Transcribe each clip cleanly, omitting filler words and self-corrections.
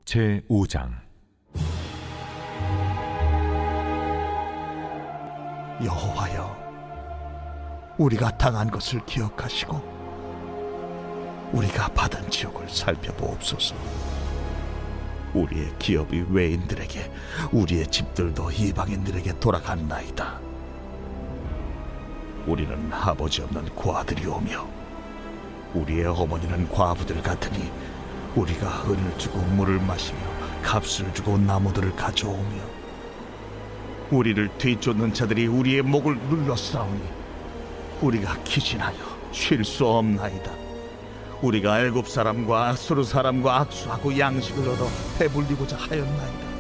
제5장. 여호와여, 우리가 당한 것을 기억하시고 우리가 받은 지옥을 살펴보옵소서. 우리의 기업이 외인들에게, 우리의 집들도 이방인들에게 돌아갔나이다. 우리는 아버지 없는 고아들이오며 우리의 어머니는 과부들 같으니 우리가 은을 주고 물을 마시며 값을 주고 나무들을 가져오며 우리를 뒤쫓는 자들이 우리의 목을 눌러싸우니 우리가 기진하여 쉴 수 없나이다. 우리가 애굽 사람과 아수르 사람과 악수하고 양식을 얻어 배불리고자 하였나이다.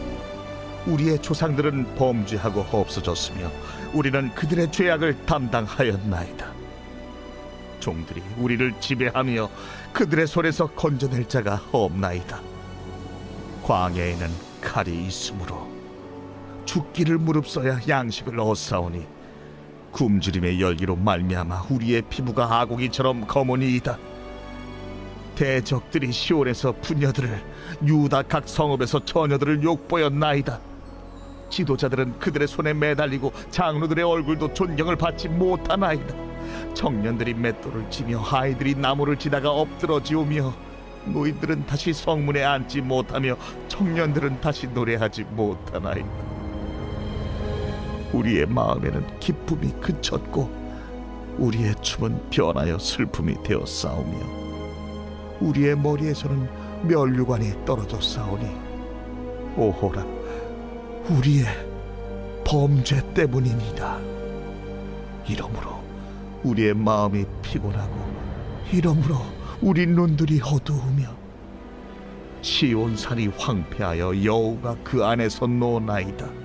우리의 조상들은 범죄하고 없어졌으며 우리는 그들의 죄악을 담당하였나이다. 종들이 우리를 지배하며 그들의 손에서 건져낼 자가 없나이다. 광야에는 칼이 있으므로 죽기를 무릅써야 양식을 얻사오니 굶주림의 열기로 말미암아 우리의 피부가 아고기처럼 검으니이다. 대적들이 시온에서 부녀들을, 유다 각 성읍에서 처녀들을 욕보였나이다. 지도자들은 그들의 손에 매달리고 장로들의 얼굴도 존경을 받지 못하나이다. 청년들이 맷돌을 치며 아이들이 나무를 치다가 엎드러지오며 노인들은 다시 성문에 앉지 못하며 청년들은 다시 노래하지 못하나이다. 우리의 마음에는 기쁨이 그쳤고 우리의 춤은 변하여 슬픔이 되어 싸우며 우리의 머리에서는 면류관이 떨어져 싸우니 오호라, 우리의 범죄 때문이니이다. 이러므로 우리의 마음이 피곤하고 이러므로 우리 눈들이 어두우며 시온 산이 황폐하여 여호가 그 안에서 노나이다.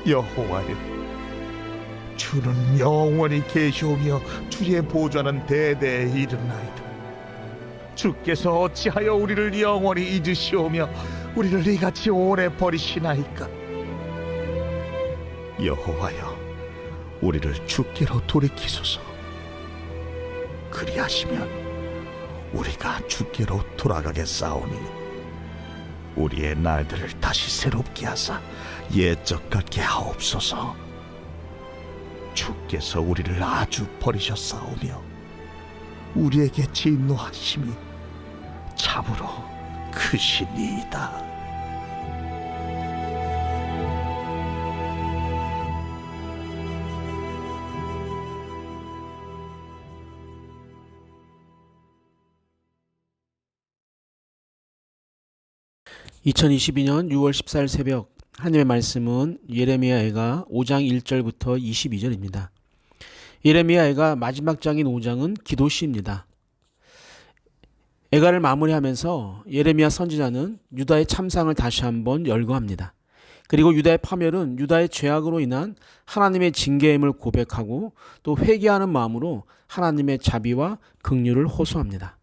여호와여, 주는 영원히 계시오며 주의 보좌는 대대에 이르나이다. 주께서 어찌하여 우리를 영원히 잊으시오며 우리를 이같이 오래 버리시나이까. 여호와여, 우리를 주께로 돌이키소서. 그리하시면 우리가 주께로 돌아가겠사오니 우리의 날들을 다시 새롭게 하사 옛적 같게 하옵소서. 주께서 우리를 아주 버리셨사오며 우리에게 진노하심이 참으로 크시니이다. (2022년 6월 14일) 새벽 하나님의 말씀은 예레미야애가 5장 1절부터 22절입니다. 예레미야애가 마지막 장인 5장은 기도시입니다. 애가를 마무리하면서 예레미야 선지자는 유다의 참상을 다시 한번 열거합니다. 그리고 유다의 파멸은 유다의 죄악으로 인한 하나님의 징계임을 고백하고 또 회개하는 마음으로 하나님의 자비와 긍휼을 호소합니다.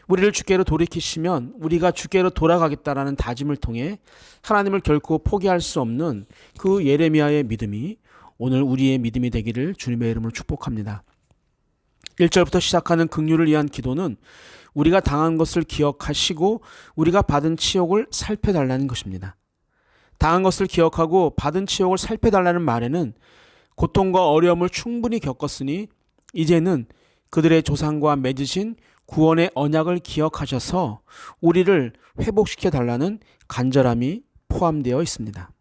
우리를 주께로 돌이키시면 우리가 주께로 돌아가겠다라는 다짐을 통해 하나님을 결코 포기할 수 없는 그 예레미야의 믿음이 오늘 우리의 믿음이 되기를 주님의 이름으로 축복합니다. 1절부터 시작하는 긍휼을 위한 기도는 우리가 당한 것을 기억하시고 우리가 받은 치욕을 살펴달라는 것입니다. 당한 것을 기억하고 받은 치욕을 살펴달라는 말에는 고통과 어려움을 충분히 겪었으니 이제는 그들의 조상과 맺으신 구원의 언약을 기억하셔서 우리를 회복시켜 달라는 간절함이 포함되어 있습니다.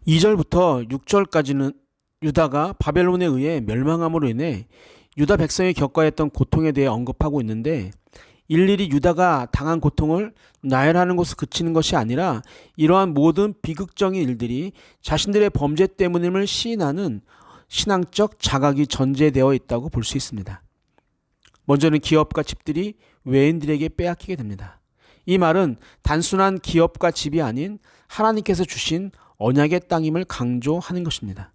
2절부터 6절까지는 유다가 바벨론에 의해 멸망함으로 인해 유다 백성이 겪어야 했던 고통에 대해 언급하고 있는데 일일이 유다가 당한 고통을 나열하는 것으로 그치는 것이 아니라 이러한 모든 비극적인 일들이 자신들의 범죄 때문임을 시인하는 신앙적 자각이 전제되어 있다고 볼 수 있습니다. 먼저는 기업과 집들이 외인들에게 빼앗기게 됩니다. 이 말은 단순한 기업과 집이 아닌 하나님께서 주신 언약의 땅임을 강조하는 것입니다.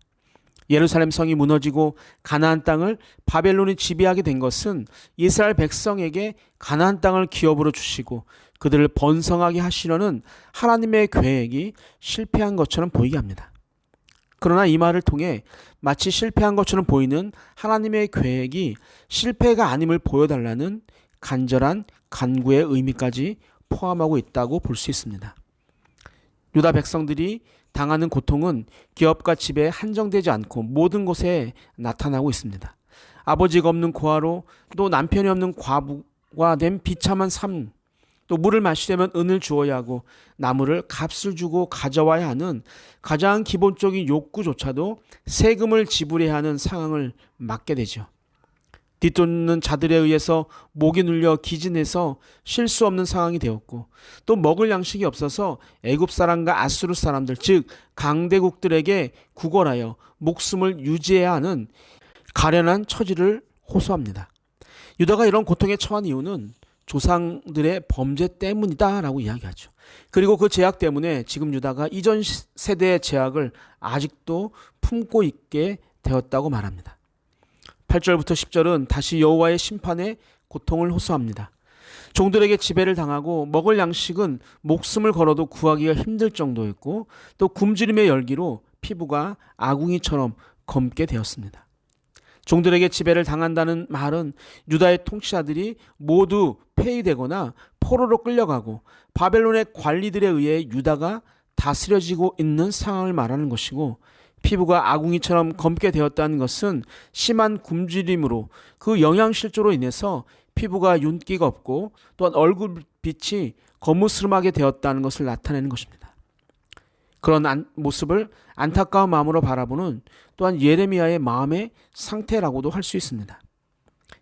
예루살렘 성이 무너지고 가나안 땅을 바벨론이 지배하게 된 것은 이스라엘 백성에게 가나안 땅을 기업으로 주시고 그들을 번성하게 하시려는 하나님의 계획이 실패한 것처럼 보이게 합니다. 그러나 이 말을 통해 마치 실패한 것처럼 보이는 하나님의 계획이 실패가 아님을 보여달라는 간절한 간구의 의미까지 포함하고 있다고 볼 수 있습니다. 유다 백성들이 당하는 고통은 기업과 집에 한정되지 않고 모든 곳에 나타나고 있습니다. 아버지가 없는 고아로, 또 남편이 없는 과부가 된 비참한 삶, 또 물을 마시려면 은을 주어야 하고 나무를 값을 주고 가져와야 하는 가장 기본적인 욕구조차도 세금을 지불해야 하는 상황을 맞게 되죠. 뒤쫓는 자들에 의해서 목이 눌려 기진해서 쉴 수 없는 상황이 되었고, 또 먹을 양식이 없어서 애굽 사람과 아수르 사람들, 즉 강대국들에게 구걸하여 목숨을 유지해야 하는 가련한 처지를 호소합니다. 유다가 이런 고통에 처한 이유는 조상들의 범죄 때문이다라고 이야기하죠. 그리고 그 죄악 때문에 지금 유다가 이전 세대의 죄악을 아직도 품고 있게 되었다고 말합니다. 8절부터 10절은 다시 여호와의 심판에 고통을 호소합니다. 종들에게 지배를 당하고 먹을 양식은 목숨을 걸어도 구하기가 힘들 정도였고, 또 굶주림의 열기로 피부가 아궁이처럼 검게 되었습니다. 종들에게 지배를 당한다는 말은 유다의 통치자들이 모두 폐위되거나 포로로 끌려가고 바벨론의 관리들에 의해 유다가 다스려지고 있는 상황을 말하는 것이고, 피부가 아궁이처럼 검게 되었다는 것은 심한 굶주림으로 그 영양실조로 인해서 피부가 윤기가 없고 또한 얼굴빛이 거무스름하게 되었다는 것을 나타내는 것입니다. 그런 모습을 안타까운 마음으로 바라보는 또한 예레미야의 마음의 상태라고도 할 수 있습니다.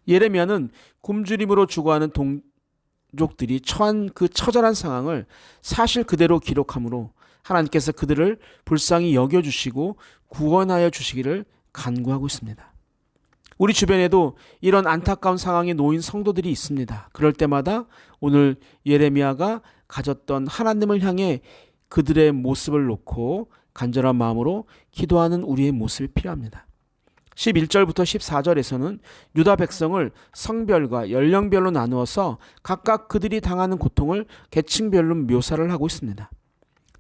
예레미야는 굶주림으로 죽어가는 동족들이 처한 그 처절한 상황을 사실 그대로 기록하므로 하나님께서 그들을 불쌍히 여겨주시고 구원하여 주시기를 간구하고 있습니다. 우리 주변에도 이런 안타까운 상황에 놓인 성도들이 있습니다. 그럴 때마다 오늘 예레미야가 가졌던 하나님을 향해 그들의 모습을 놓고 간절한 마음으로 기도하는 우리의 모습이 필요합니다. 11절부터 14절에서는 유다 백성을 성별과 연령별로 나누어서 각각 그들이 당하는 고통을 계층별로 묘사를 하고 있습니다.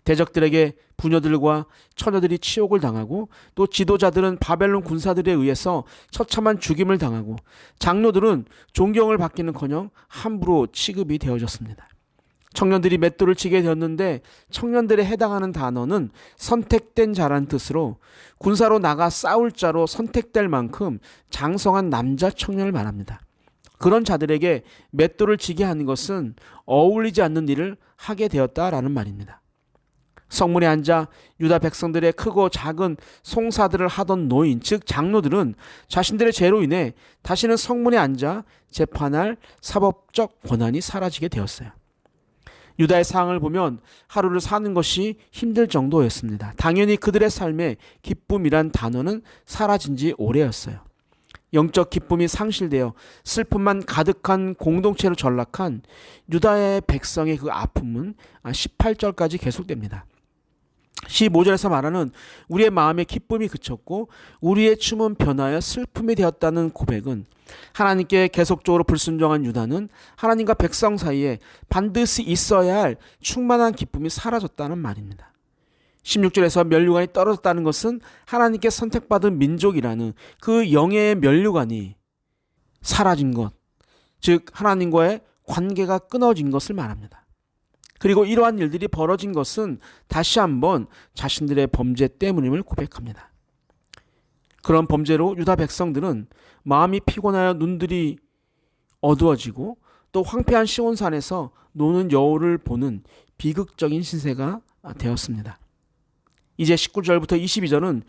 대적들에게 부녀들과 처녀들이 치욕을 당하고, 또 지도자들은 바벨론 군사들에 의해서 처참한 죽임을 당하고, 장로들은 존경을 받기는커녕 함부로 취급이 되어졌습니다. 청년들이 맷돌을 치게 되었는데 청년들에 해당하는 단어는 선택된 자란 뜻으로 군사로 나가 싸울 자로 선택될 만큼 장성한 남자 청년을 말합니다. 그런 자들에게 맷돌을 치게 하는 것은 어울리지 않는 일을 하게 되었다라는 말입니다. 성문에 앉아 유다 백성들의 크고 작은 송사들을 하던 노인, 즉 장로들은 자신들의 죄로 인해 다시는 성문에 앉아 재판할 사법적 권한이 사라지게 되었어요. 유다의 상황을 보면 하루를 사는 것이 힘들 정도였습니다. 당연히 그들의 삶에 기쁨이란 단어는 사라진 지 오래였어요. 영적 기쁨이 상실되어 슬픔만 가득한 공동체로 전락한 유다의 백성의 그 아픔은 18절까지 계속됩니다. 15절에서 말하는 우리의 마음의 기쁨이 그쳤고 우리의 춤은 변하여 슬픔이 되었다는 고백은 하나님께 계속적으로 불순종한 유다는 하나님과 백성 사이에 반드시 있어야 할 충만한 기쁨이 사라졌다는 말입니다. 16절에서 면류관이 떨어졌다는 것은 하나님께 선택받은 민족이라는 그 영예의 면류관이 사라진 것, 즉 하나님과의 관계가 끊어진 것을 말합니다. 그리고 이러한 일들이 벌어진 것은 다시 한번 자신들의 범죄 때문임을 고백합니다. 그런 범죄로 유다 백성들은 마음이 피곤하여 눈들이 어두워지고 또 황폐한 시온산에서 노는 여우를 보는 비극적인 신세가 되었습니다. 이제 19절부터 22절은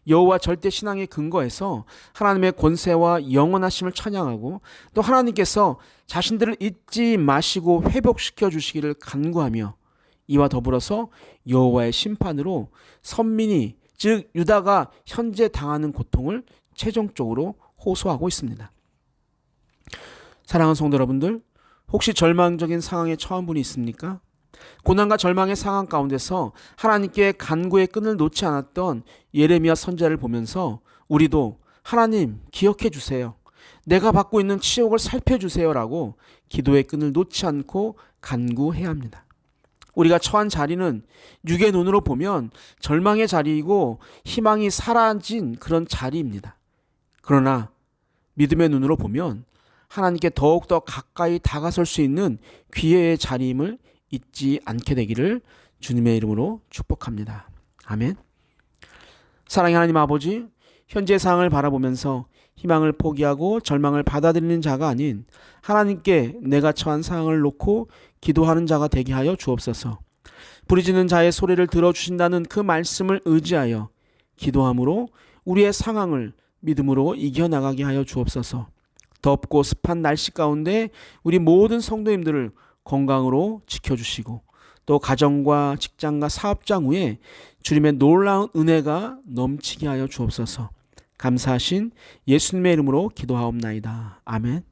여호와 절대 신앙의 근거에서 하나님의 권세와 영원하심을 찬양하고 또 하나님께서 자신들을 잊지 마시고 회복시켜 주시기를 간구하며 이와 더불어서 여호와의 심판으로 선민이 즉 유다가 현재 당하는 고통을 최종적으로 호소하고 있습니다. 사랑하는 성도 여러분들, 혹시 절망적인 상황에 처한 분이 있습니까? 고난과 절망의 상황 가운데서 하나님께 간구의 끈을 놓지 않았던 예레미야 선지자를 보면서 우리도 하나님 기억해 주세요. 내가 받고 있는 치욕을 살펴주세요라고 기도의 끈을 놓지 않고 간구해야 합니다. 우리가 처한 자리는 육의 눈으로 보면 절망의 자리이고 희망이 사라진 그런 자리입니다. 그러나 믿음의 눈으로 보면 하나님께 더욱더 가까이 다가설 수 있는 기회의 자리임을 잊지 않게 되기를 주님의 이름으로 축복합니다. 아멘. 사랑의 하나님 아버지, 현재 상황을 바라보면서 희망을 포기하고 절망을 받아들이는 자가 아닌 하나님께 내가 처한 상황을 놓고 기도하는 자가 되게 하여 주옵소서. 부르짖는 자의 소리를 들어주신다는 그 말씀을 의지하여 기도함으로 우리의 상황을 믿음으로 이겨나가게 하여 주옵소서. 덥고 습한 날씨 가운데 우리 모든 성도님들을 건강으로 지켜주시고 또 가정과 직장과 사업장 위에 주님의 놀라운 은혜가 넘치게 하여 주옵소서. 감사하신 예수님의 이름으로 기도하옵나이다. 아멘.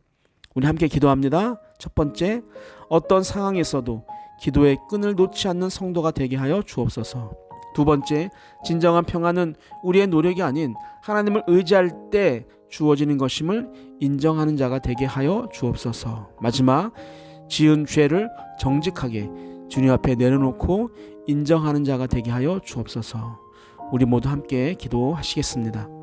우리 함께 기도합니다. 첫 번째, 어떤 상황에서도 기도의 끈을 놓지 않는 성도가 되게 하여 주옵소서. 두 번째, 진정한 평안은 우리의 노력이 아닌 하나님을 의지할 때 주어지는 것임을 인정하는 자가 되게 하여 주옵소서. 마지막, 지은 죄를 정직하게 주님 앞에 내려놓고 인정하는 자가 되게 하여 주옵소서. 우리 모두 함께 기도하시겠습니다.